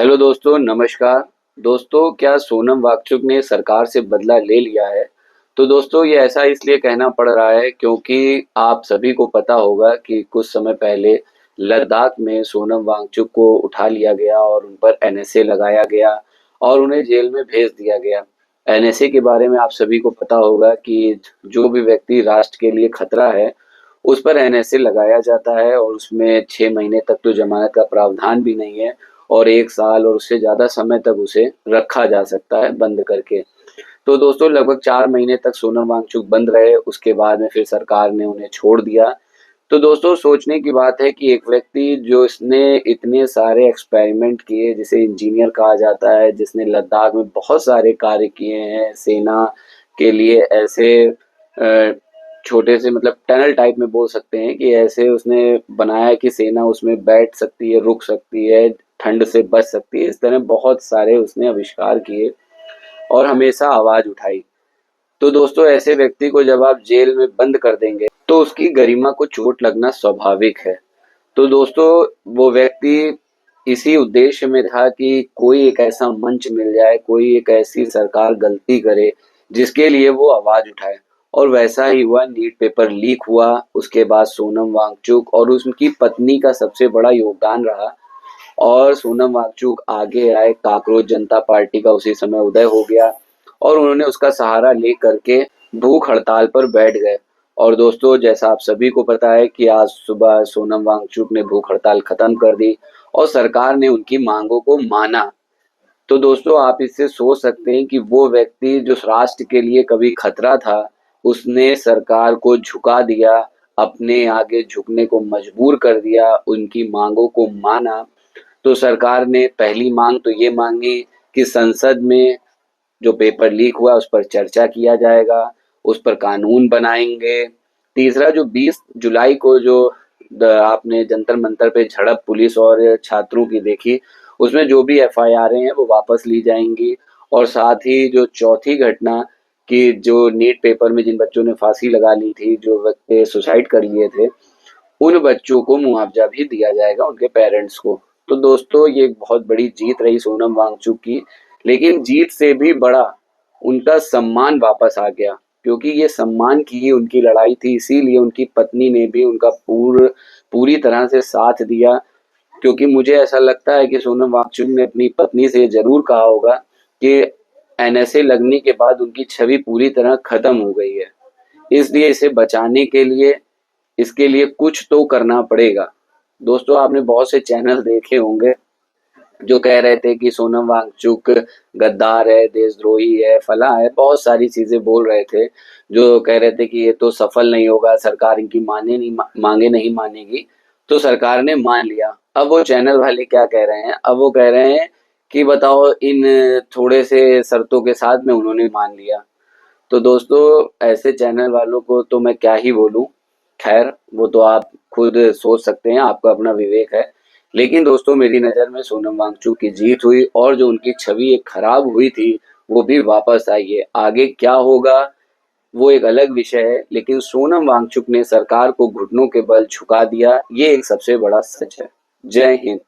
Hello दोस्तों, नमस्कार। दोस्तों, क्या सोनम वांगचुक ने सरकार से बदला ले लिया है? तो दोस्तों, ये ऐसा इसलिए कहना पड़ रहा है क्योंकि आप सभी को पता होगा कि कुछ समय पहले लद्दाख में सोनम वांगचुक को उठा लिया गया और उन पर एनएसए लगाया गया और उन्हें जेल में भेज दिया गया। एनएसए के बारे में आप सभी को पता होगा कि जो भी व्यक्ति राष्ट्र के लिए खतरा है, उस पर एनएसए लगाया जाता है और उसमें 6 महीने तक तो जमानत का प्रावधान भी नहीं है और 1 साल और उससे ज़्यादा समय तक उसे रखा जा सकता है बंद करके। तो दोस्तों, लगभग 4 महीने तक सोनम वांगचुक बंद रहे, उसके बाद में फिर सरकार ने उन्हें छोड़ दिया। तो दोस्तों, सोचने की बात है कि एक व्यक्ति जो इसने इतने सारे एक्सपेरिमेंट किए, जिसे इंजीनियर कहा जाता है, जिसने लद्दाख में बहुत सारे कार्य किए हैं, सेना के लिए ऐसे छोटे से मतलब टनल टाइप में बोल सकते हैं कि ऐसे उसने बनाया कि सेना उसमें बैठ सकती है, रुक सकती है, ठंड से बच सकती है। इस तरह बहुत सारे उसने आविष्कार किए और हमेशा आवाज उठाई। तो दोस्तों, ऐसे व्यक्ति को जब आप जेल में बंद कर देंगे तो उसकी गरिमा को चोट लगना स्वाभाविक है। तो दोस्तों, वो व्यक्ति इसी उद्देश्य में था कि कोई एक ऐसा मंच मिल जाए, कोई एक ऐसी सरकार गलती करे जिसके लिए वो आवाज उठाए। और वैसा ही हुआ, नीट पेपर लीक हुआ, उसके बाद सोनम वांगचुक और उसकी पत्नी का सबसे बड़ा योगदान रहा और सोनम वांगचुक आगे आए, काकरोच जनता पार्टी का उसी समय उदय हो गया और उन्होंने उसका सहारा ले करके भूख हड़ताल पर बैठ गए। और दोस्तों, जैसा आप सभी को पता है कि आज सुबह सोनम वांगचुक ने भूख हड़ताल खत्म कर दी और सरकार ने उनकी मांगों को माना। तो दोस्तों, आप इससे सोच सकते हैं कि वो व्यक्ति जो राष्ट्र के लिए कभी खतरा था, उसने सरकार को झुका दिया, अपने आगे झुकने को मजबूर कर दिया, उनकी मांगों को माना। तो सरकार ने पहली मांग तो ये मांगी कि संसद में जो पेपर लीक हुआ उस पर चर्चा किया जाएगा, उस पर कानून बनाएंगे। तीसरा, जो 20 जुलाई को जो आपने जंतर मंतर पे झड़प पुलिस और छात्रों की देखी, उसमें जो भी एफआईआर हैं वो वापस ली जाएंगी। और साथ ही जो चौथी घटना कि जो नीट पेपर में जिन बच्चों ने फांसी लगा ली थी, जो व्यक्ति सुसाइड कर लिए थे, उन बच्चों को मुआवजा भी दिया जाएगा, उनके पेरेंट्स को। तो दोस्तों, ये एक बहुत बड़ी जीत रही सोनम वांगचुक की, लेकिन जीत से भी बड़ा उनका सम्मान वापस आ गया, क्योंकि ये सम्मान की ही उनकी लड़ाई थी। इसीलिए उनकी पत्नी ने भी उनका पूरी तरह से साथ दिया, क्योंकि मुझे ऐसा लगता है कि सोनम वांगचुक ने अपनी पत्नी से जरूर कहा होगा कि एनएसए लगने के बाद उनकी छवि पूरी तरह खत्म हो गई है, इसलिए इसे बचाने के लिए इसके लिए कुछ तो करना पड़ेगा। दोस्तों, आपने बहुत से चैनल देखे होंगे जो कह रहे थे कि सोनम वांगचुक गद्दार है, देशद्रोही है, फला है, बहुत सारी चीजें बोल रहे थे, जो कह रहे थे कि ये तो सफल नहीं होगा, सरकार इनकी मांगे नहीं मानेगी। तो सरकार ने मान लिया। अब वो चैनल वाले क्या कह रहे हैं, अब वो कह रहे हैं कि बताओ, इन थोड़े से शर्तों के साथ में उन्होंने मान लिया। तो दोस्तों, ऐसे चैनल वालों को तो मैं क्या ही बोलूं। खैर, वो तो आप खुद सोच सकते हैं, आपका अपना विवेक है। लेकिन दोस्तों, मेरी नज़र में सोनम वांगचुक की जीत हुई और जो उनकी छवि एक खराब हुई थी, वो भी वापस आई है। आगे क्या होगा वो एक अलग विषय है, लेकिन सोनम वांगचुक ने सरकार को घुटनों के बल झुका दिया, ये एक सबसे बड़ा सच है। जय हिंद।